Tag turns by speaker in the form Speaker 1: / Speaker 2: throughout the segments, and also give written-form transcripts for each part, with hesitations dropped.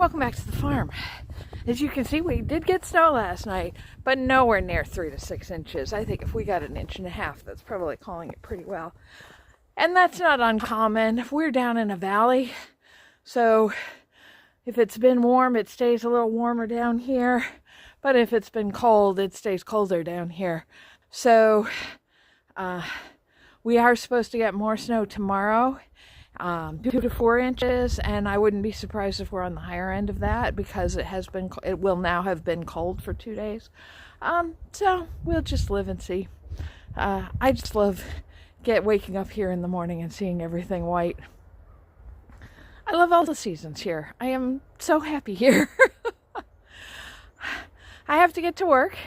Speaker 1: Welcome back to the farm. As you can see, we did get snow last night, but nowhere near 3 to 6 inches. I think if we got 1.5 inches, that's probably calling it pretty well. And that's not uncommon. We're down in a valley, so if it's been warm, it stays a little warmer down here. But if it's been cold, it stays colder down here. So we are supposed to get more snow tomorrow. 2 to 4 inches, and I wouldn't be surprised if we're on the higher end of that because it will now have been cold for 2 days. So we'll just live and see. I just love waking up here in the morning and seeing everything white. I love all the seasons here. I am so happy here. I have to get to work.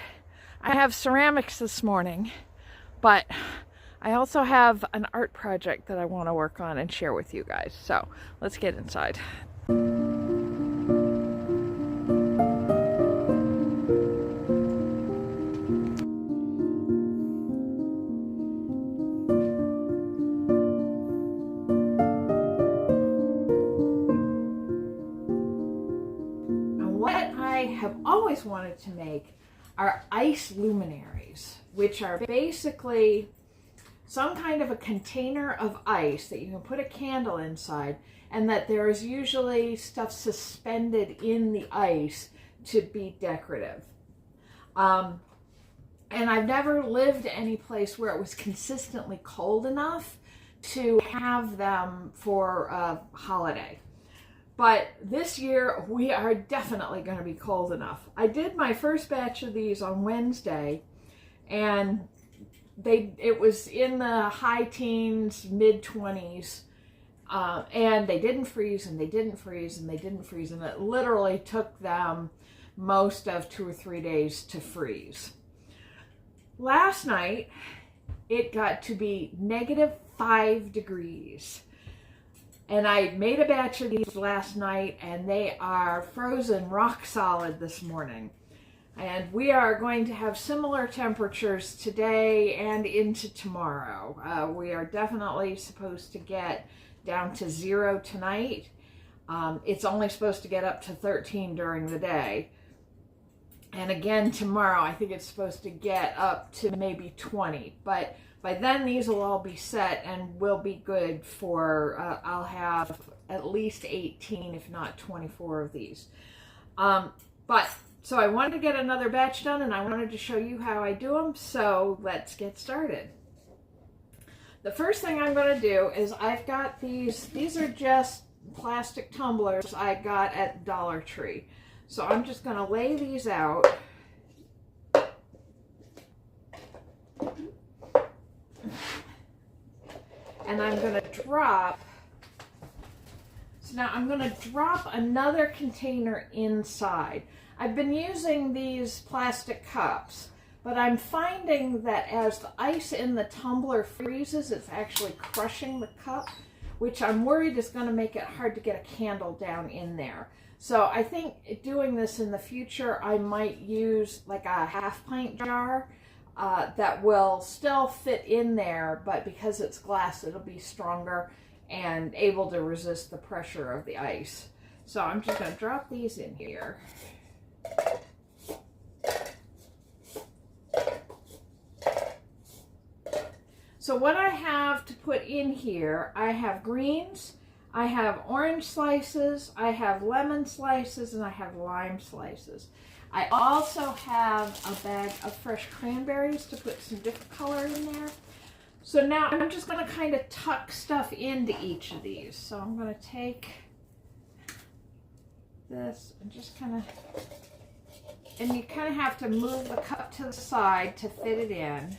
Speaker 1: I have ceramics this morning, but I also have an art project that I want to work on and share with you guys. So let's get inside. And what I have always wanted to make are ice luminaries, which are basically some kind of a container of ice that you can put a candle inside, and that there is usually stuff suspended in the ice to be decorative. And I've never lived any place where it was consistently cold enough to have them for a holiday. But this year we are definitely going to be cold enough. I did my first batch of these on Wednesday, and it was in the high teens, mid 20s, and they didn't freeze, and they didn't freeze, and they didn't freeze, and it literally took them most of 2 or 3 days to freeze. Last night, it got to be -5 degrees, and I made a batch of these last night, and they are frozen rock solid this morning. And we are going to have similar temperatures today and into tomorrow. We are definitely supposed to get down to 0 tonight. It's only supposed to get up to 13 during the day. And again tomorrow, I think it's supposed to get up to maybe 20. But by then, these will all be set and will be good for, I'll have at least 18, if not 24 of these. So I wanted to get another batch done, and I wanted to show you how I do them, so let's get started. The first thing I'm going to do is I've got these are just plastic tumblers I got at Dollar Tree. So I'm just going to lay these out. And I'm going to drop, so now I'm going to drop another container inside. I've been using these plastic cups, but I'm finding that as the ice in the tumbler freezes, it's actually crushing the cup, which I'm worried is going to make it hard to get a candle down in there. So I think doing this in the future, I might use like a half-pint jar that will still fit in there, but because it's glass, it'll be stronger and able to resist the pressure of the ice. So I'm just going to drop these in here. So what I have to put in here, I have greens, I have orange slices, I have lemon slices, and I have lime slices. I also have a bag of fresh cranberries to put some different color in there. So now I'm just going to kind of tuck stuff into each of these. So I'm going to take this and just kind of, and you kind of have to move the cup to the side to fit it in.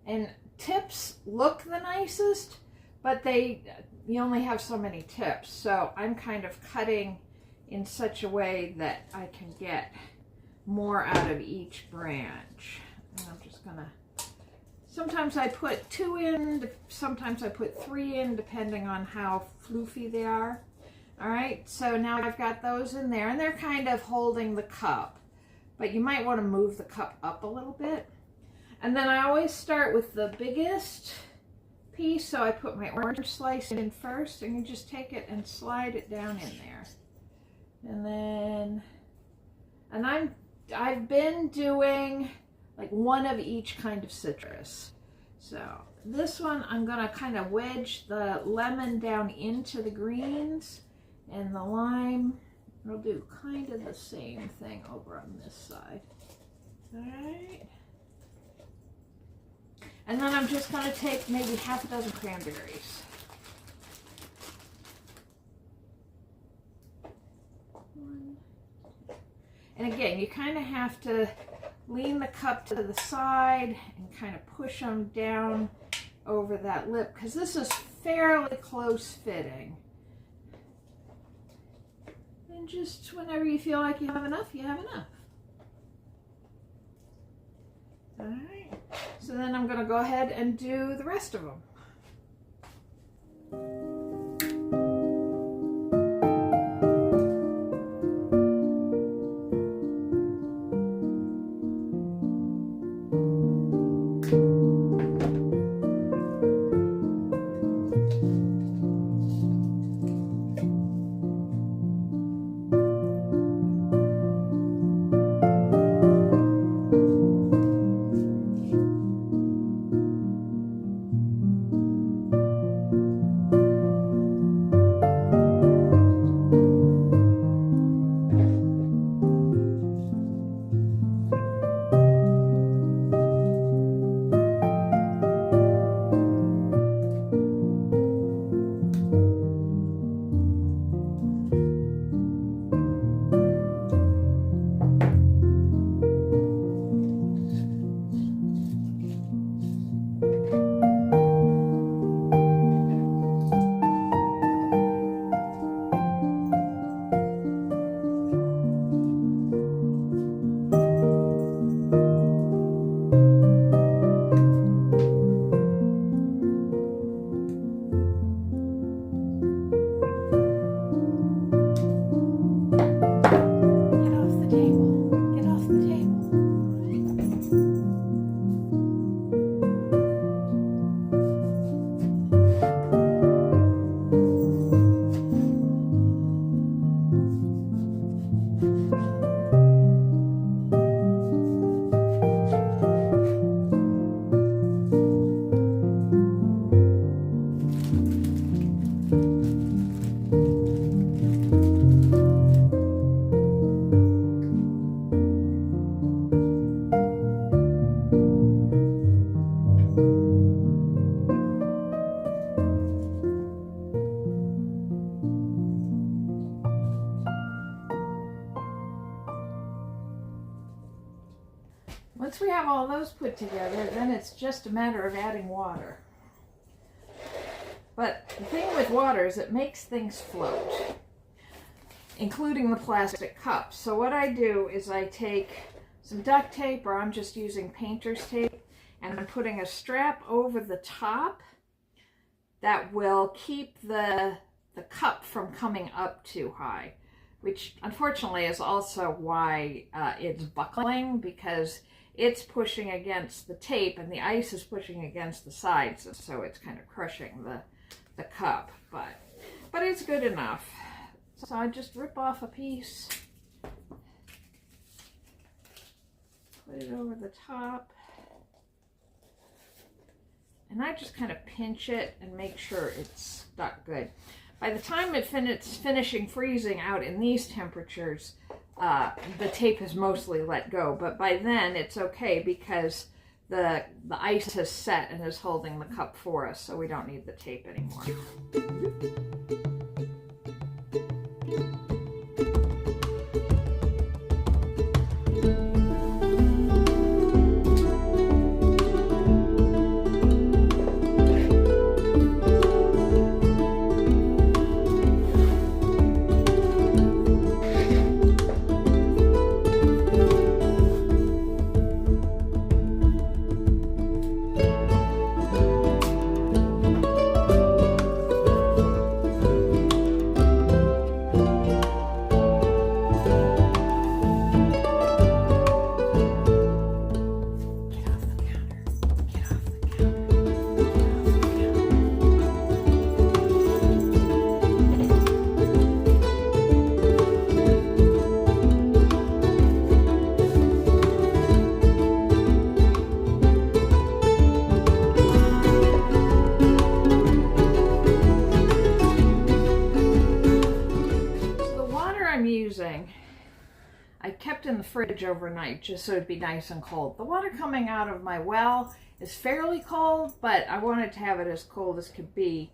Speaker 1: And tips look the nicest, but you only have so many tips. So I'm kind of cutting in such a way that I can get more out of each branch. And I'm just gonna, sometimes I put 2 in, sometimes I put 3 in, depending on how floofy they are. All right, so now I've got those in there, and they're kind of holding the cup, but you might want to move the cup up a little bit. And then I always start with the biggest piece, so I put my orange slice in first, and you just take it and slide it down in there. And then, I've been doing like one of each kind of citrus. So this one, I'm gonna kind of wedge the lemon down into the greens, and the lime, I'll do kind of the same thing over on this side. All right. And then I'm just gonna take maybe half a dozen cranberries. And again, you kind of have to lean the cup to the side and kind of push them down over that lip, because this is fairly close fitting. And just whenever you feel like you have enough, you have enough. All right, so then I'm going to go ahead and do the rest of them. Once we have all those put together, then it's just a matter of adding water. But the thing with water is it makes things float, including the plastic cups. So what I do is I take some duct tape, or I'm just using painter's tape, and I'm putting a strap over the top that will keep the cup from coming up too high, which unfortunately is also why it's buckling, because it's pushing against the tape and the ice is pushing against the sides, and so it's kind of crushing the cup, but it's good enough. So I just rip off a piece, put it over the top, and I just kind of pinch it and make sure it's stuck good. By the time it's finishing freezing out in these temperatures, the tape has mostly let go, but by then it's okay because the ice has set and is holding the cup for us, so we don't need the tape anymore. using, I kept in the fridge overnight just so it'd be nice and cold. The water coming out of my well is fairly cold, but I wanted to have it as cold as could be.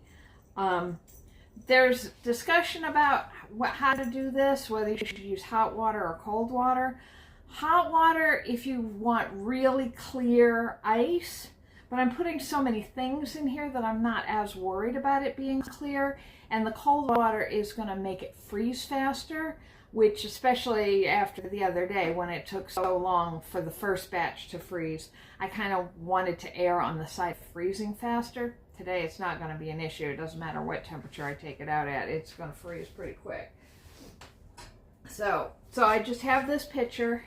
Speaker 1: There's discussion about how to do this, whether you should use hot water or cold water. Hot water if you want really clear ice, but I'm putting so many things in here that I'm not as worried about it being clear. And the cold water is going to make it freeze faster, which, especially after the other day when it took so long for the first batch to freeze, I kind of wanted to err on the side of freezing faster. Today it's not going to be an issue. It doesn't matter what temperature I take it out at. It's going to freeze pretty quick. So I just have this pitcher,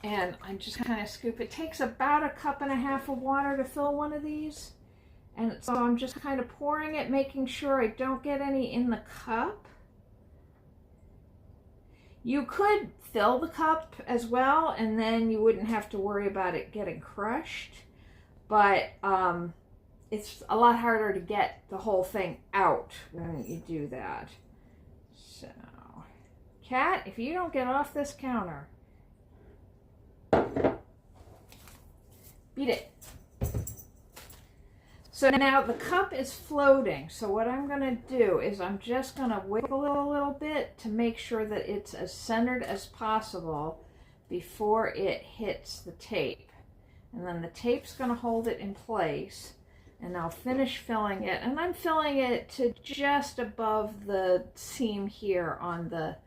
Speaker 1: and I'm just kind of scoop. It takes about 1.5 cups of water to fill one of these. And so I'm just kind of pouring it, making sure I don't get any in the cup. You could fill the cup as well, and then you wouldn't have to worry about it getting crushed. But it's a lot harder to get the whole thing out when you do that. So, Cat, if you don't get off this counter, beat it. So now the cup is floating. So what I'm going to do is I'm just going to wiggle it a little bit to make sure that it's as centered as possible before it hits the tape. And then the tape's going to hold it in place. And I'll finish filling it. And I'm filling it to just above the seam here on the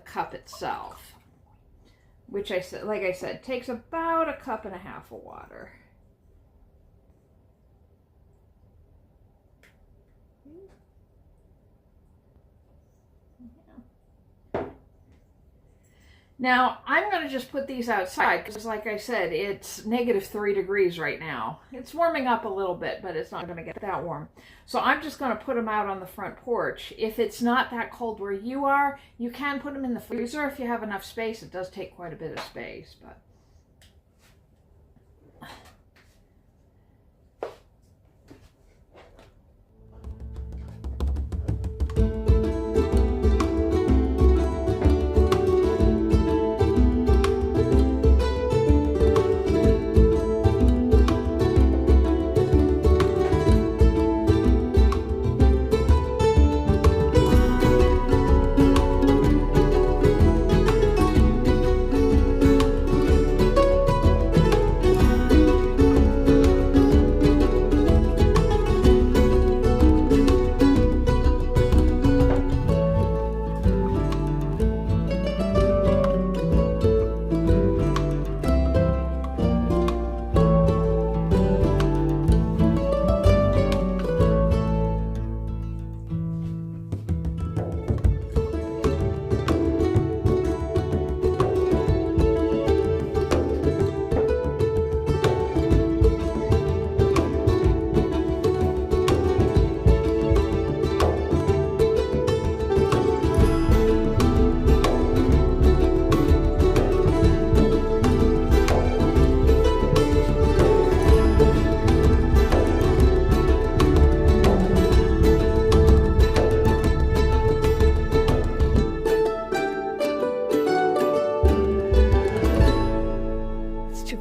Speaker 1: cup itself. Which, like I said, takes about 1.5 cups of water. Now, I'm going to just put these outside because, like I said, it's -3 degrees right now. It's warming up a little bit, but it's not going to get that warm. So I'm just going to put them out on the front porch. If it's not that cold where you are, you can put them in the freezer if you have enough space. It does take quite a bit of space, but...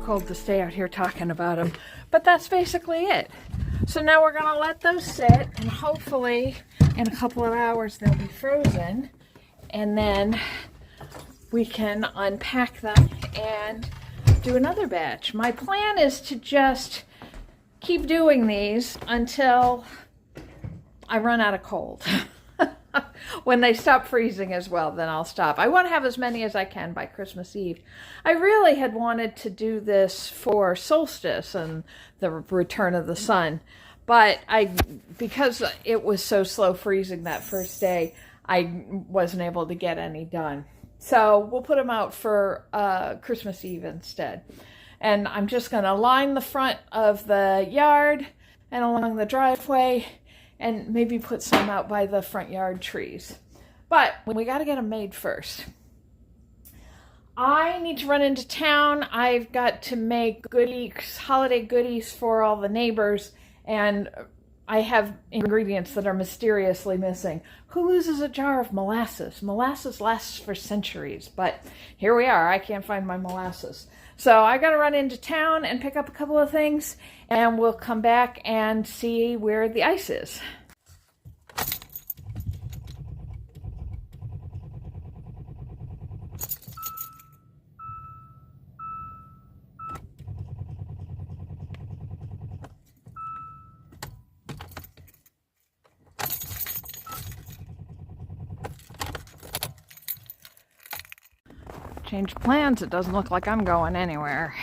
Speaker 1: cold to stay out here talking about them, but that's basically it. So now we're going to let those sit, and hopefully in a couple of hours they'll be frozen, and then we can unpack them and do another batch. My plan is to just keep doing these until I run out of cold. When they stop freezing as well, then I'll stop. I want to have as many as I can by Christmas Eve. I really had wanted to do this for solstice and the return of the sun, but because it was so slow freezing that first day, I wasn't able to get any done. So we'll put them out for Christmas Eve instead. And I'm just going to line the front of the yard and along the driveway, and maybe put some out by the front yard trees. But we got to get them made first. I need to run into town. I've got to make goodies, holiday goodies for all the neighbors, and I have ingredients that are mysteriously missing. Who loses a jar of molasses? Molasses lasts for centuries, but here we are. I can't find my molasses. So I got to run into town and pick up a couple of things, and we'll come back and see where the ice is. Change plans. It doesn't look like I'm going anywhere.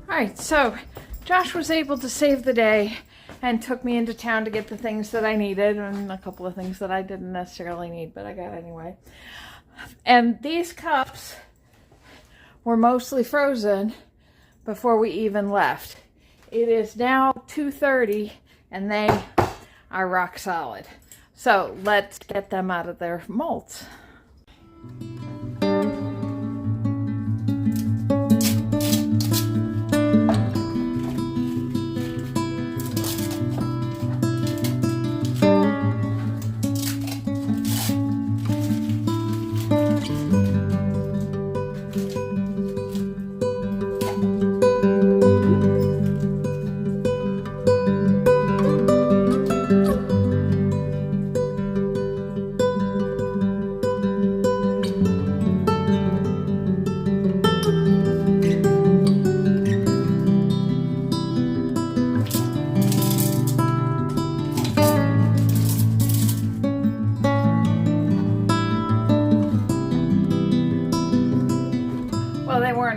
Speaker 1: Alright, so Josh was able to save the day and took me into town to get the things that I needed, and a couple of things that I didn't necessarily need, but I got anyway. And these cups were mostly frozen before we even left. It is now 2:30 and they are rock solid. So let's get them out of their molds.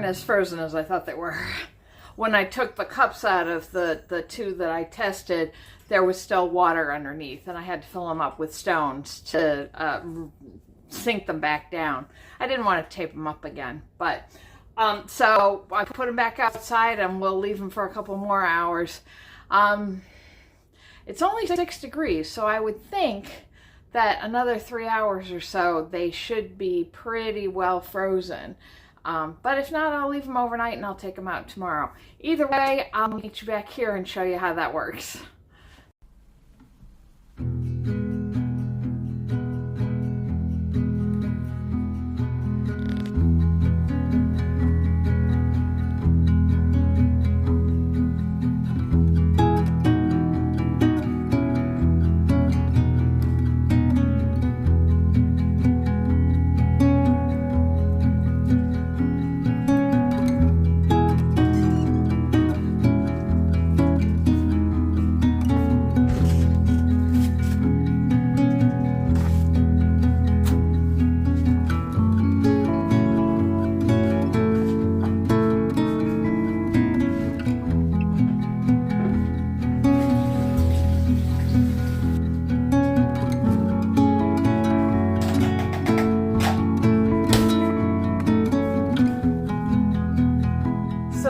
Speaker 1: As frozen as I thought they were. When I took the cups out of the two that I tested, there was still water underneath, and I had to fill them up with stones to sink them back down. I didn't want to tape them up again, but so I put them back outside, and we'll leave them for a couple more hours. It's only 6 degrees, so I would think that another 3 hours or so they should be pretty well frozen. But if not, I'll leave them overnight and I'll take them out tomorrow. Either way, I'll meet you back here and show you how that works.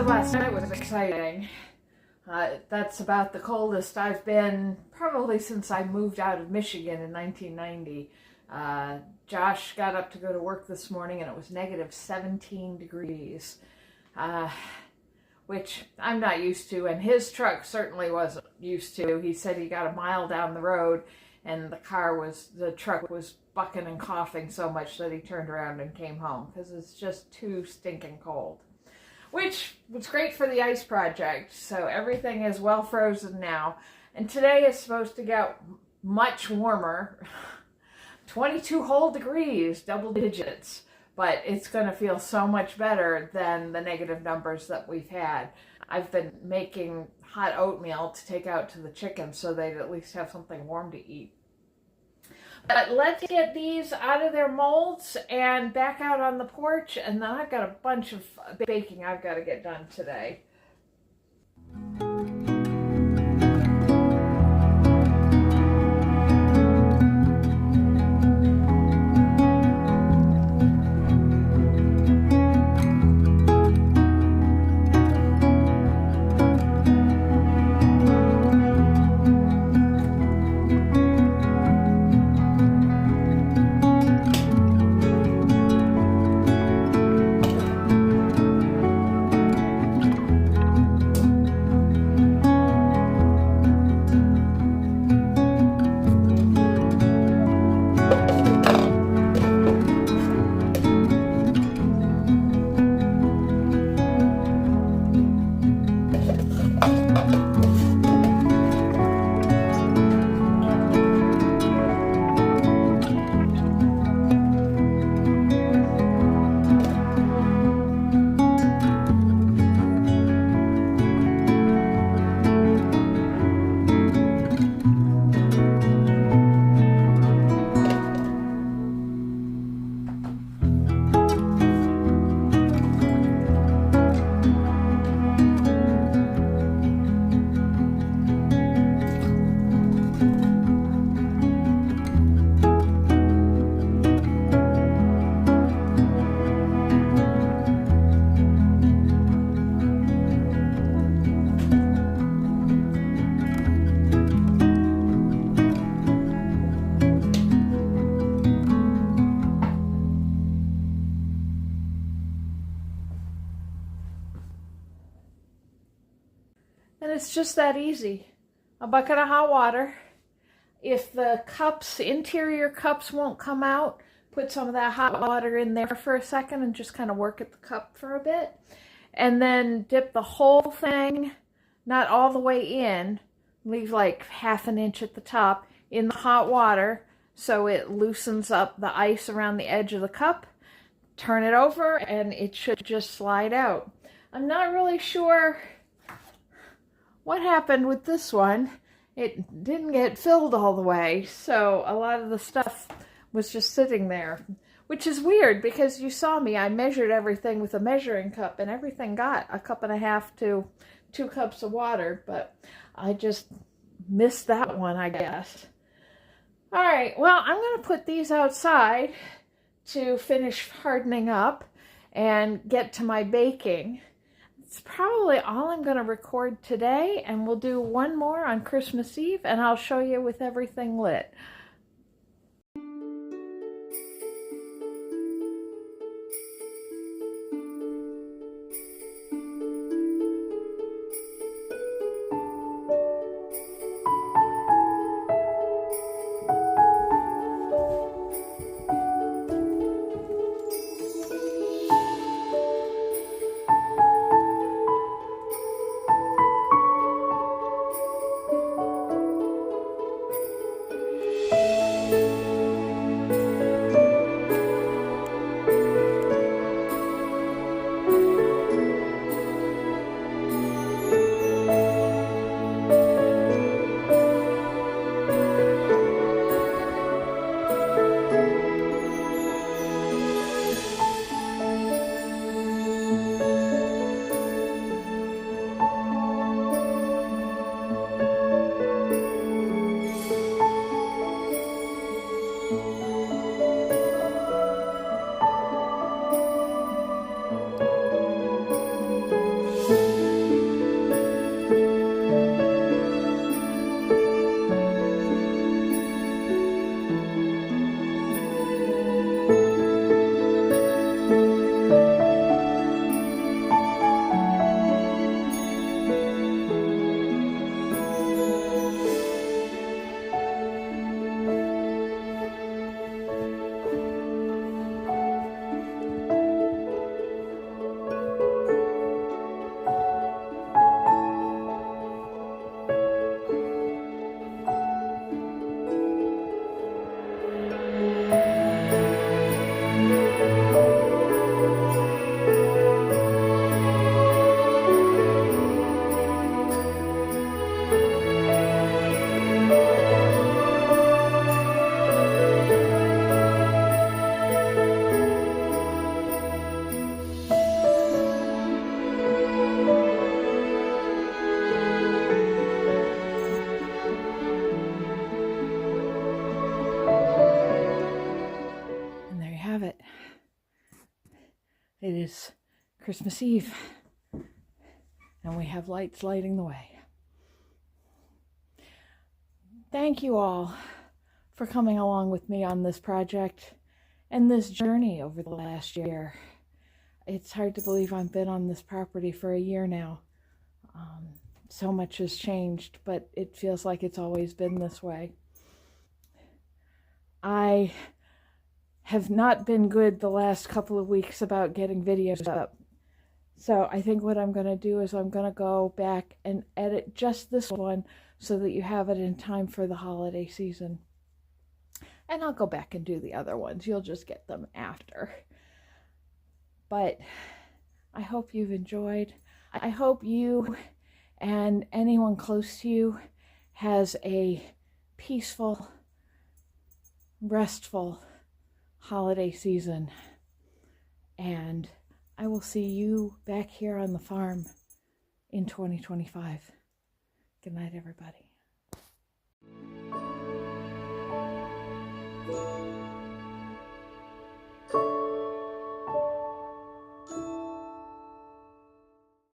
Speaker 1: Last night was exciting. That's about the coldest I've been probably since I moved out of Michigan in 1990. Josh got up to go to work this morning and it was negative 17 degrees, which I'm not used to, and his truck certainly wasn't used to. He said he got a mile down the road and the truck was bucking and coughing so much that he turned around and came home because it's just too stinking cold. Which was great for the ice project. So everything is well frozen now. And today is supposed to get much warmer. 22 whole degrees, double digits. But it's going to feel so much better than the negative numbers that we've had. I've been making hot oatmeal to take out to the chickens so they'd at least have something warm to eat. But let's get these out of their molds and back out on the porch, and then I've got a bunch of baking I've got to get done today. it's just that easy. A bucket of hot water. If the cups, interior cups won't come out, put some of that hot water in there for a second and just kind of work at the cup for a bit. And then dip the whole thing, not all the way in, leave like half an inch at the top, in the hot water so it loosens up the ice around the edge of the cup. Turn it over and it should just slide out. I'm not really sure what happened with this one. It didn't get filled all the way, so a lot of the stuff was just sitting there, which is weird because you saw me. I measured everything with a measuring cup and everything got 1.5 cups to 2 cups of water, but I just missed that one, I guess. All right, well, I'm going to put these outside to finish hardening up and get to my baking. It's probably all I'm going to record today, and we'll do one more on Christmas Eve, and I'll show you with everything lit. It is Christmas Eve, and we have lights lighting the way. Thank you all for coming along with me on this project and this journey over the last year. It's hard to believe I've been on this property for a year now. So much has changed, but it feels like it's always been this way. I have not been good the last couple of weeks about getting videos up. So I think what I'm going to do is I'm going to go back and edit just this one so that you have it in time for the holiday season. And I'll go back and do the other ones. You'll just get them after. But I hope you've enjoyed. I hope you and anyone close to you has a peaceful, restful holiday season. And I will see you back here on the farm in 2025. Good night, everybody.